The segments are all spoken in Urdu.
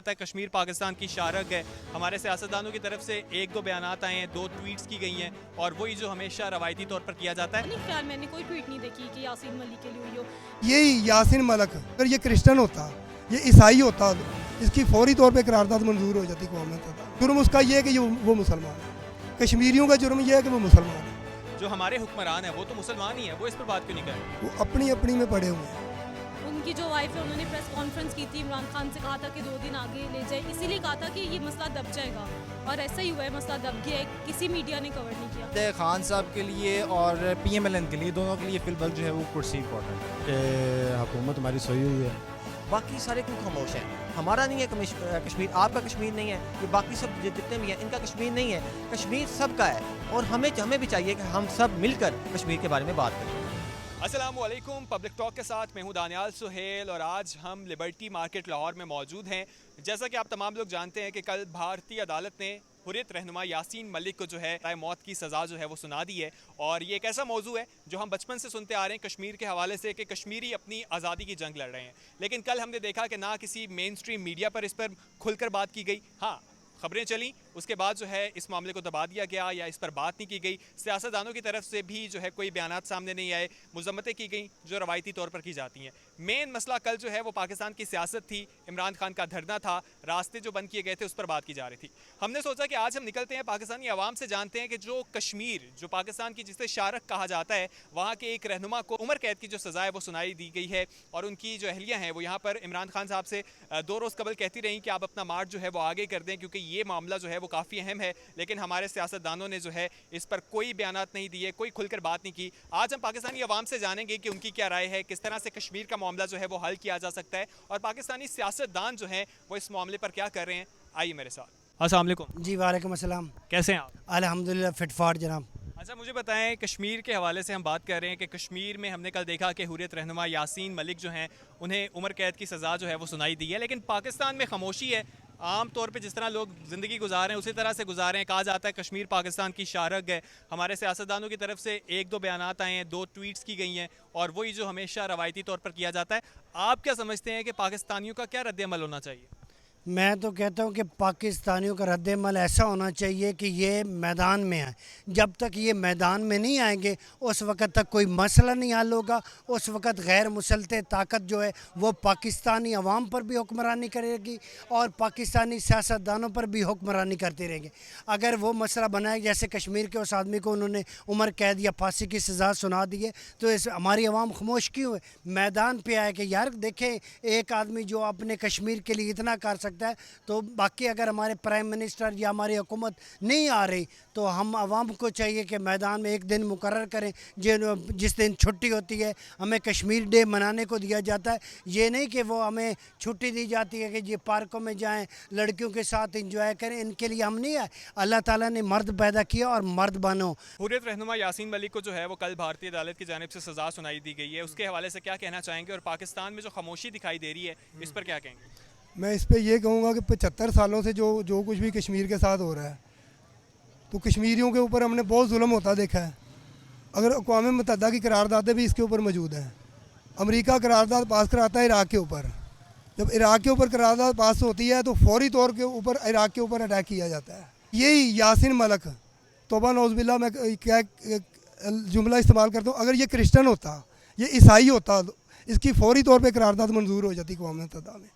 ہے کشمیر پاکستان کی شارک ہے. ہمارے سیاستدانوں کی طرف سے ایک دو بیانات آئے ہیں, 2 ٹویٹس کی گئی ہیں, اور وہی جو ہمیشہ روایتی طور پر کیا جاتا ہے. خیال میں نے کوئی ٹویٹ نہیں دیکھی کہ یاسین ملک کے لیے ہوئی ہو. یہی یاسین ملک اگر یہ کرسچن ہوتا, یہ عیسائی ہوتا, اس کی فوری طور پہ قرارداد منظور ہو جاتی قوم متحدہ. جرم اس کا یہ ہے کہ وہ مسلمان ہے. کشمیریوں کا جرم یہ ہے کہ وہ مسلمان ہے. جو ہمارے حکمران ہیں وہ تو مسلمان ہی ہیں, وہ اس پر بات کیوں نہیں کر رہے؟ وہ اپنی میں پڑے ہوئے ہیں. ان کی جو وائف ہے انہوں نے پریس کانفرنس کی تھی, عمران خان سے کہا تھا کہ 2 دن آگے لے جائے, اسی لیے کہا تھا کہ یہ مسئلہ دب جائے گا, اور ایسا ہی ہوا ہے, مسئلہ دب گیا ہے, کسی میڈیا نے کور نہیں کیا. خان صاحب کے لیے اور پی ایم ایل این کے لیے, دونوں کے لیے فی الوقت جو ہے وہ کرسی امپورٹنٹ ہے کہ حکومت ہماری سوئی ہوئی ہے. باقی سارے کیوں خاموش ہیں؟ ہمارا نہیں ہے کشمیر, آپ کا کشمیر نہیں ہے, یہ باقی سب جتنے بھی ہیں ان کا کشمیر نہیں ہے. کشمیر سب کا ہے, اور ہمیں بھی چاہیے کہ ہم سب مل کر کشمیر کے بارے میں بات کریں. السلام علیکم. پبلک ٹاک کے ساتھ میں ہوں دانیال سہیل, اور آج ہم لبرٹی مارکیٹ لاہور میں موجود ہیں. جیسا کہ آپ تمام لوگ جانتے ہیں کہ کل بھارتی عدالت نے حریت رہنما یاسین ملک کو جو ہے موت کی سزا جو ہے وہ سنا دی ہے. اور یہ ایک ایسا موضوع ہے جو ہم بچپن سے سنتے آ رہے ہیں کشمیر کے حوالے سے, کہ کشمیری اپنی آزادی کی جنگ لڑ رہے ہیں. لیکن کل ہم نے دیکھا کہ نہ کسی مین سٹریم میڈیا پر اس پر کھل کر بات کی گئی. ہاں, خبریں چلیں, اس کے بعد جو ہے اس معاملے کو دبا دیا گیا یا اس پر بات نہیں کی گئی. سیاستدانوں کی طرف سے بھی جو ہے کوئی بیانات سامنے نہیں آئے, مذمتیں کی گئیں جو روایتی طور پر کی جاتی ہیں. مین مسئلہ کل جو ہے وہ پاکستان کی سیاست تھی, عمران خان کا دھرنا تھا, راستے جو بند کیے گئے تھے اس پر بات کی جا رہی تھی. ہم نے سوچا کہ آج ہم نکلتے ہیں پاکستانی عوام سے, جانتے ہیں کہ جو کشمیر, جو پاکستان کی جسے شارک کہا جاتا ہے, وہاں کے ایک رہنما کو عمر قید کی جو سزا ہے وہ سنائی دی گئی ہے. اور ان کی جو اہلیہ ہیں وہ یہاں پر عمران خان صاحب سے 2 روز قبل کہتی رہیں کہ آپ اپنا مارچ جو ہے وہ آگے کر دیں, کیونکہ یہ معاملہ جو ہے وہ کافی اہم ہے. لیکن ہمارے سیاستدانوں نے جو ہے اس پر کوئی بیانات نہیں دیے, کوئی کھل کر بات نہیں کی. آج ہم پاکستانی عوام سے جانیں گے کہ ان کی کیا رائے ہے, کس طرح سے کشمیر کا معاملہ جو ہے وہ حل کیا جا سکتا ہے, اور پاکستانی سیاستدان جو ہیں وہ اس معاملے پر کیا کر رہے ہیں. آئیے میرے ساتھ. السلام علیکم. جی وعلیکم السلام. کیسے ہیں آپ؟ الحمدللہ فٹ فاٹ جناب. اچھا, مجھے بتائیں, کشمیر کے حوالے سے ہم بات کر رہے ہیں کہ کشمیر میں ہم نے کل دیکھا کہ حریت رہنما یاسین ملک جو ہیں انہیں عمر قید کی سزا جو ہے وہ سنائی دی ہے. لیکن پاکستان میں خاموشی ہے. عام طور پہ جس طرح لوگ زندگی گزار رہے ہیں اسی طرح سے گزارے ہیں. کہا جاتا ہے کشمیر پاکستان کی شارک ہے. ہمارے سیاستدانوں کی طرف سے ایک دو بیانات آئے ہیں, 2 ٹویٹس کی گئی ہیں, اور وہی جو ہمیشہ روایتی طور پر کیا جاتا ہے. آپ کیا سمجھتے ہیں کہ پاکستانیوں کا کیا رد عمل ہونا چاہیے؟ میں تو کہتا ہوں کہ پاکستانیوں کا رد عمل ایسا ہونا چاہیے کہ یہ میدان میں آئیں. جب تک یہ میدان میں نہیں آئیں گے اس وقت تک کوئی مسئلہ نہیں حل ہوگا. اس وقت غیر مسلطح طاقت جو ہے وہ پاکستانی عوام پر بھی حکمرانی کرے گی اور پاکستانی سیاستدانوں پر بھی حکمرانی کرتے رہیں گے. اگر وہ مسئلہ بنائے, جیسے کشمیر کے اس آدمی کو انہوں نے عمر قید یا پھانسی کی سزا سنا دی ہے, تو ہماری عوام خاموش کیوں ہے؟ میدان پہ آئے کہ یار دیکھیں ایک آدمی جو اپنے کشمیر کے لیے اتنا کر سکتا ہے, تو باقی اگر ہمارے پرائم منسٹر یا ہماری حکومت نہیں آ رہی تو ہم عوام کو چاہیے کہ میدان میں ایک دن مقرر کریں جس دن چھٹی ہوتی ہے. ہمیں کشمیر ڈے منانے کو دیا جاتا ہے, یہ نہیں کہ وہ ہمیں چھٹی دی جاتی ہے کہ یہ پارکوں میں جائیں لڑکیوں کے ساتھ انجوائے کریں. ان کے لیے ہم نہیں آئے. اللہ تعالیٰ نے مرد پیدا کیا اور مرد بنو. حریت رہنما یاسین ملک کو جو ہے وہ کل بھارتی عدالت کی جانب سے سزا سنائی دی گئی ہے, اس کے حوالے سے کیا کہنا چاہیں گے, اور پاکستان میں جو خاموشی دکھائی دے رہی ہے اس پر کیا کہیں گے؟ میں اس پہ یہ کہوں گا کہ 75 سالوں سے جو کچھ بھی کشمیر کے ساتھ ہو رہا ہے, تو کشمیریوں کے اوپر ہم نے بہت ظلم ہوتا دیکھا ہے. اگر اقوام متحدہ کی قراردادیں بھی اس کے اوپر موجود ہیں. امریکہ قرارداد پاس کراتا ہے عراق کے اوپر. جب عراق کے اوپر قرارداد پاس ہوتی ہے تو فوری طور کے اوپر عراق کے اوپر اٹیک کیا جاتا ہے. یہی یاسین ملک, توبہ نعوذ باللہ, میں کیا جملہ استعمال کرتا ہوں, اگر یہ کرسچن ہوتا, یہ عیسائی ہوتا, اس کی فوری طور پہ قرارداد منظور ہو جاتی اقوام متحدہ میں.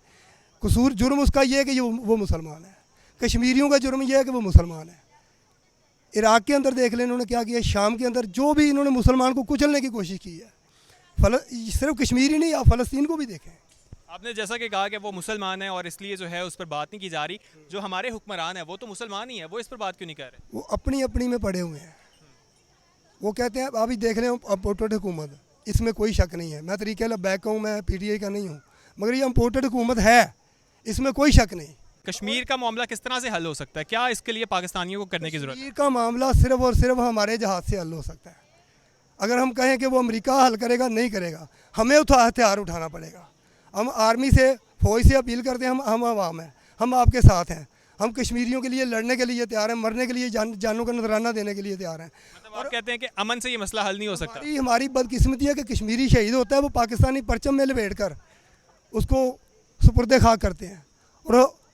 قصور جرم اس کا یہ ہے کہ وہ مسلمان ہے. کشمیریوں کا جرم یہ ہے کہ وہ مسلمان ہے. عراق کے اندر دیکھ لیں انہوں نے کیا کیا, شام کے اندر جو بھی انہوں نے مسلمان کو کچلنے کی کوشش کی ہے. صرف کشمیر ہی نہیں, آپ فلسطین کو بھی دیکھیں. آپ نے جیسا کہ کہا کہ وہ مسلمان ہیں اور اس لیے جو ہے اس پر بات نہیں کی جا رہی. جو ہمارے حکمران ہیں وہ تو مسلمان ہی ہیں, وہ اس پر بات کیوں نہیں کر رہے؟ وہ اپنی میں پڑے ہوئے ہیں. وہ کہتے ہیں ابھی دیکھ لیں امپورٹڈ حکومت, اس میں کوئی شک نہیں ہے. میں طریقہ لبیک کا ہوں, میں پی ٹی آئی کا نہیں ہوں, مگر یہ امپورٹڈ حکومت ہے, اس میں کوئی شک نہیں. کشمیر کا معاملہ کس طرح سے حل ہو سکتا ہے؟ کیا اس کے لیے پاکستانیوں کو کرنے کی ضرورت ہے؟ کشمیر کا معاملہ صرف اور صرف ہمارے جہاز سے حل ہو سکتا ہے. اگر ہم کہیں کہ وہ امریکہ حل کرے گا, نہیں کرے گا. ہمیں ہتھیار اٹھانا پڑے گا. ہم آرمی سے, فوج سے اپیل کرتے ہیں, ہم عوام ہیں, ہم آپ کے ساتھ ہیں. ہم کشمیریوں کے لیے لڑنے کے لیے تیار ہیں, مرنے کے لیے جانوں کا نذرانہ دینے کے لیے تیار ہیں. مطلب آپ کہتے ہیں کہ امن سے یہ مسئلہ حل نہیں ہو سکتا؟ ہماری بدقسمتی ہے کہ کشمیری شہید ہوتا ہے, وہ پاکستانی پرچم میں لپیٹ کر اس کو سپرد خاک کرتے ہیں, اور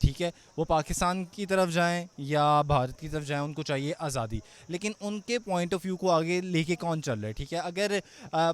ٹھیک ہے، وہ پاکستان کی طرف جائیں یا بھارت کی طرف جائیں، ان کو چاہیے آزادی، لیکن ان کے پوائنٹ آف ویو کو آگے لے کے کون چل رہا ہے؟ ٹھیک ہے، اگر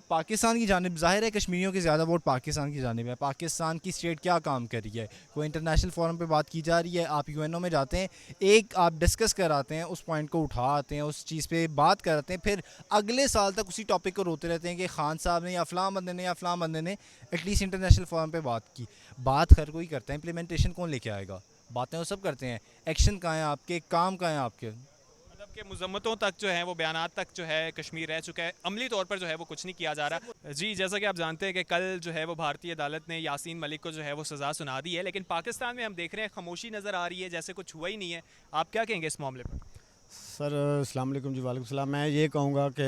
پاکستان کی جانب، ظاہر ہے کشمیریوں کے زیادہ ووٹ پاکستان کی جانب ہے، پاکستان کی اسٹیٹ کیا کام کر رہی ہے، کوئی انٹرنیشنل فورم پہ بات کی جا رہی ہے، آپ یو این او میں جاتے ہیں، ایک آپ ڈسکس کراتے ہیں، اس پوائنٹ کو اٹھا آتے ہیں، اس چیز پہ بات کرتے ہیں، پھر اگلے سال تک اسی ٹاپک کو روتے رہتے ہیں کہ خان صاحب نے یا فلاں بندے نے یا فلاں بندے نے ایٹ لیسٹ انٹرنیشنل فورم پہ بات کی. بات ہر کوئی کرتا ہے، امپلیمنٹیشن کون لے کے آئے گا؟ باتیں وہ سب کرتے ہیں، ایکشن کہاں ہیں آپ کے، کام کہاں ہیں آپ کے؟ مطلب کہ مذمتوں تک جو ہیں وہ بیانات تک جو ہے کشمیر رہ چکا ہے، عملی طور پر جو ہے وہ کچھ نہیں کیا جا رہا. جی جیسا کہ آپ جانتے ہیں کہ کل جو ہے وہ بھارتی عدالت نے یاسین ملک کو جو ہے وہ سزا سنا دی ہے، لیکن پاکستان میں ہم دیکھ رہے ہیں خاموشی نظر آ رہی ہے، جیسے کچھ ہوا ہی نہیں ہے. آپ کیا کہیں گے اس معاملے پر؟ سر السلام علیکم. جی وعلیکم السلام. میں یہ کہوں گا کہ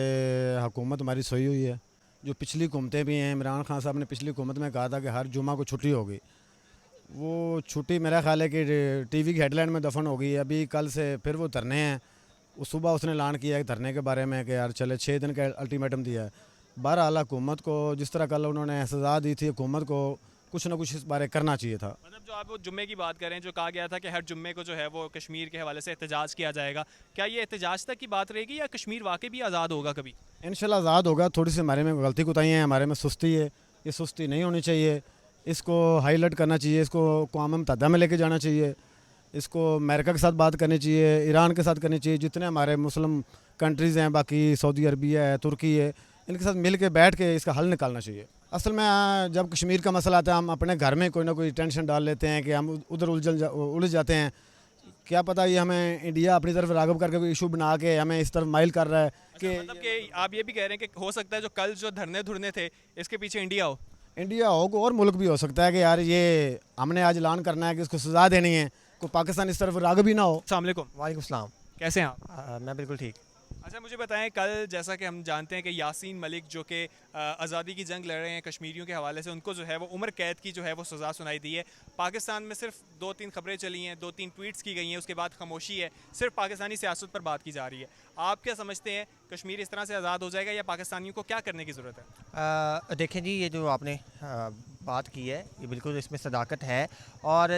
حکومت ہماری سوئی ہوئی ہے. جو پچھلی حکومتیں بھی ہیں، عمران خان صاحب نے پچھلی حکومت میں کہا تھا کہ ہر جمعہ کو چھٹی ہوگی، وہ چھٹی میرا خیال ہے کہ ٹی وی کی ہیڈ لائن میں دفن ہو گئی ہے. ابھی کل سے پھر وہ دھرنے ہیں. وہ صبح اس نے اعلان کیا ہے دھرنے کے بارے میں کہ یار چلے 6 دن کا الٹیمیٹم دیا ہے. بہرحال حکومت کو جس طرح کل انہوں نے سزا دی تھی، حکومت کو کچھ نہ کچھ اس بارے کرنا چاہیے تھا. مطلب جو آپ وہ جمعے کی بات کریں، جو کہا گیا تھا کہ ہر جمعے کو جو ہے وہ کشمیر کے حوالے سے احتجاج کیا جائے گا، کیا یہ احتجاج تک کی بات رہے گی یا کشمیر واقعی بھی آزاد ہوگا کبھی؟ انشاءاللہ آزاد ہوگا. تھوڑی سی ہمارے میں غلطی کوتاہیاں ہیں، ہمارے میں سستی ہے. یہ سستی نہیں ہونی چاہیے، اس کو ہائی لائٹ کرنا چاہیے، اس کو اقوام متحدہ میں لے کے جانا چاہیے، اس کو امریکہ کے ساتھ بات کرنی چاہیے، ایران کے ساتھ کرنی چاہیے، جتنے ہمارے مسلم کنٹریز ہیں، باقی سعودی عربیہ ہے، ترکی ہے، ان کے ساتھ مل کے بیٹھ کے اس کا حل نکالنا چاہیے. اصل میں جب کشمیر کا مسئلہ آتا ہے، ہم اپنے گھر میں کوئی نہ کوئی ٹینشن ڈال لیتے ہیں کہ ہم ادھر الجھ جاتے ہیں. کیا پتہ یہ ہمیں انڈیا اپنی طرف راغب کر کے کوئی ایشو بنا کے ہمیں اس طرف مائل کر رہا ہے کہ مطلب کہ آپ یہ بھی کہہ رہے ہیں کہ ہو سکتا ہے جو کل جو دھرنے تھے اس کے پیچھے انڈیا ہو؟ انڈیا ہو کوئی اور ملک بھی ہو سکتا ہے کہ یار یہ ہم نے آج اعلان کرنا ہے کہ اس کو سزا دینی ہے، کوئی پاکستان اس طرف راغب ہی نہ ہو. السلام علیکم. وعلیکم السلام. کیسے ہیں آپ؟ میں بالکل ٹھیک. اچھا مجھے بتائیں، کل جیسا کہ ہم جانتے ہیں کہ یاسین ملک جو کہ آزادی کی جنگ لڑ رہے ہیں کشمیریوں کے حوالے سے، ان کو جو ہے وہ عمر قید کی جو ہے وہ سزا سنائی دی ہے. پاکستان میں صرف 2-3 خبریں چلی ہیں، 2-3 ٹویٹس کی گئی ہیں، اس کے بعد خاموشی ہے، صرف پاکستانی سیاست پر بات کی جا رہی ہے. آپ کیا سمجھتے ہیں، کشمیر اس طرح سے آزاد ہو جائے گا یا پاکستانیوں کو کیا کرنے کی ضرورت ہے؟ دیکھیں جی، یہ جو آپ نے بات کی ہے یہ بالکل اس میں صداقت ہے، اور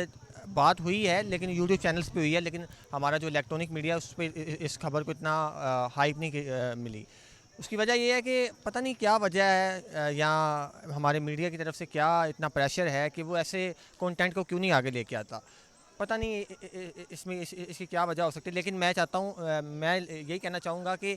بات ہوئی ہے لیکن یوٹیوب چینلز پہ ہوئی ہے، لیکن ہمارا جو الیکٹرانک میڈیا اس پہ اس خبر کو اتنا ہائپ نہیں ملی. اس کی وجہ یہ ہے کہ پتہ نہیں کیا وجہ ہے، یا ہمارے میڈیا کی طرف سے کیا اتنا پریشر ہے کہ وہ ایسے کنٹینٹ کو کیوں نہیں آگے لے کے آتا. پتہ نہیں اس میں اس کی کیا وجہ ہو سکتی ہے، لیکن میں چاہتا ہوں، میں یہی کہنا چاہوں گا کہ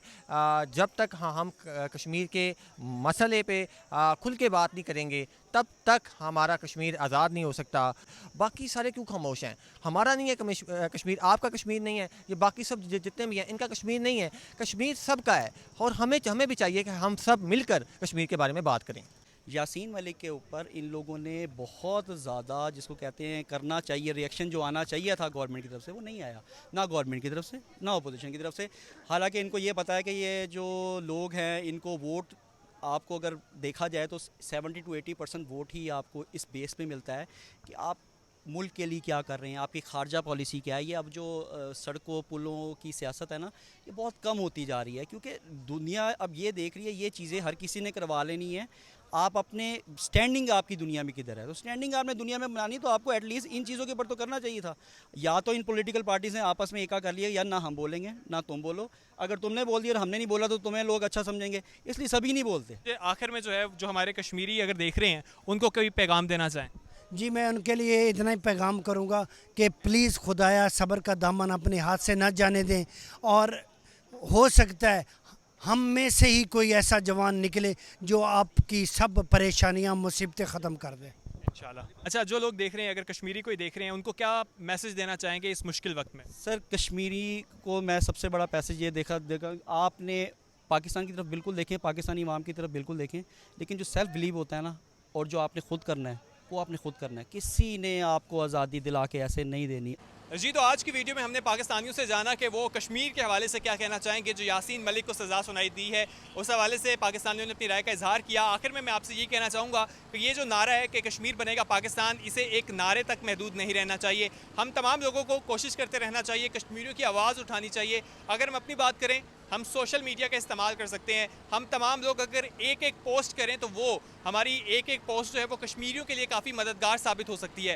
جب تک ہم کشمیر کے مسئلے پہ کھل کے بات نہیں کریں گے تب تک ہمارا کشمیر آزاد نہیں ہو سکتا. باقی سارے کیوں خاموش ہیں؟ ہمارا نہیں ہے کشمیر، آپ کا کشمیر نہیں ہے، یہ باقی سب جتنے بھی ہیں ان کا کشمیر نہیں ہے. کشمیر سب کا ہے، اور ہمیں بھی چاہیے کہ ہم سب مل کر کشمیر کے بارے میں بات کریں. یاسین ملک کے اوپر ان لوگوں نے بہت زیادہ، جس کو کہتے ہیں کرنا چاہیے، ریئیکشن جو آنا چاہیے تھا گورنمنٹ کی طرف سے وہ نہیں آیا، نہ گورنمنٹ کی طرف سے نہ اپوزیشن کی طرف سے. حالانکہ ان کو یہ پتہ ہے کہ یہ جو لوگ ہیں ان کو ووٹ، آپ کو اگر دیکھا جائے تو 70 to 80% ووٹ ہی آپ کو اس بیس پہ ملتا ہے کہ آپ ملک کے لیے کیا کر رہے ہیں، آپ کی خارجہ پالیسی کیا ہے. یہ اب جو سڑکوں پلوں کی سیاست ہے نا، یہ بہت کم ہوتی جا رہی ہے، کیونکہ دنیا اب یہ دیکھ رہی ہے یہ چیزیں ہر کسی نے کروا لینی ہے. آپ اپنے سٹینڈنگ آپ کی دنیا میں کدھر ہے، تو سٹینڈنگ آپ نے دنیا میں بنانی تو آپ کو ایٹ لیسٹ ان چیزوں کے اوپر تو کرنا چاہیے تھا. یا تو ان پولیٹیکل پارٹیز نے آپس میں ایکا کر لیا، یا نہ ہم بولیں گے نہ تم بولو. اگر تم نے بول دیا اور ہم نے نہیں بولا تو تمہیں لوگ اچھا سمجھیں گے، اس لیے سبھی نہیں بولتے. آخر میں جو ہے جو ہمارے کشمیری اگر دیکھ رہے ہیں ان کو کوئی پیغام دینا چاہیں؟ جی میں ان کے لیے اتنا ہی پیغام کروں گا کہ پلیز خدایا صبر کا دامن اپنے ہاتھ سے نہ جانے دیں، اور ہو سکتا ہے ہم میں سے ہی کوئی ایسا جوان نکلے جو آپ کی سب پریشانیاں مصیبتیں ختم کر دے انشاءاللہ. اچھا جو لوگ دیکھ رہے ہیں، اگر کشمیری کوئی دیکھ رہے ہیں، ان کو کیا میسج دینا چاہیں گے اس مشکل وقت میں؟ سر کشمیری کو میں سب سے بڑا پیسج یہ دیکھا آپ نے پاکستان کی طرف بالکل دیکھیں، پاکستانی عوام کی طرف بالکل دیکھیں، لیکن جو سیلف بلیو ہوتا ہے نا، اور جو آپ نے خود کرنا ہے وہ آپ نے خود کرنا ہے. کسی نے آپ کو آزادی دلا کے ایسے نہیں دینی. جی تو آج کی ویڈیو میں ہم نے پاکستانیوں سے جانا کہ وہ کشمیر کے حوالے سے کیا کہنا چاہیں گے. جو یاسین ملک کو سزا سنائی دی ہے اس حوالے سے پاکستانیوں نے اپنی رائے کا اظہار کیا. آخر میں آپ سے یہ کہنا چاہوں گا کہ یہ جو نعرہ ہے کہ کشمیر بنے گا پاکستان، اسے ایک نعرے تک محدود نہیں رہنا چاہیے. ہم تمام لوگوں کو کوشش کرتے رہنا چاہیے، کشمیریوں کی آواز اٹھانی چاہیے. اگر ہم اپنی بات کریں، ہم سوشل میڈیا کا استعمال کر سکتے ہیں. ہم تمام لوگ اگر ایک ایک پوسٹ کریں تو وہ ہماری ایک ایک پوسٹ جو ہے وہ کشمیریوں کے لیے کافی مددگار ثابت ہو سکتی ہے.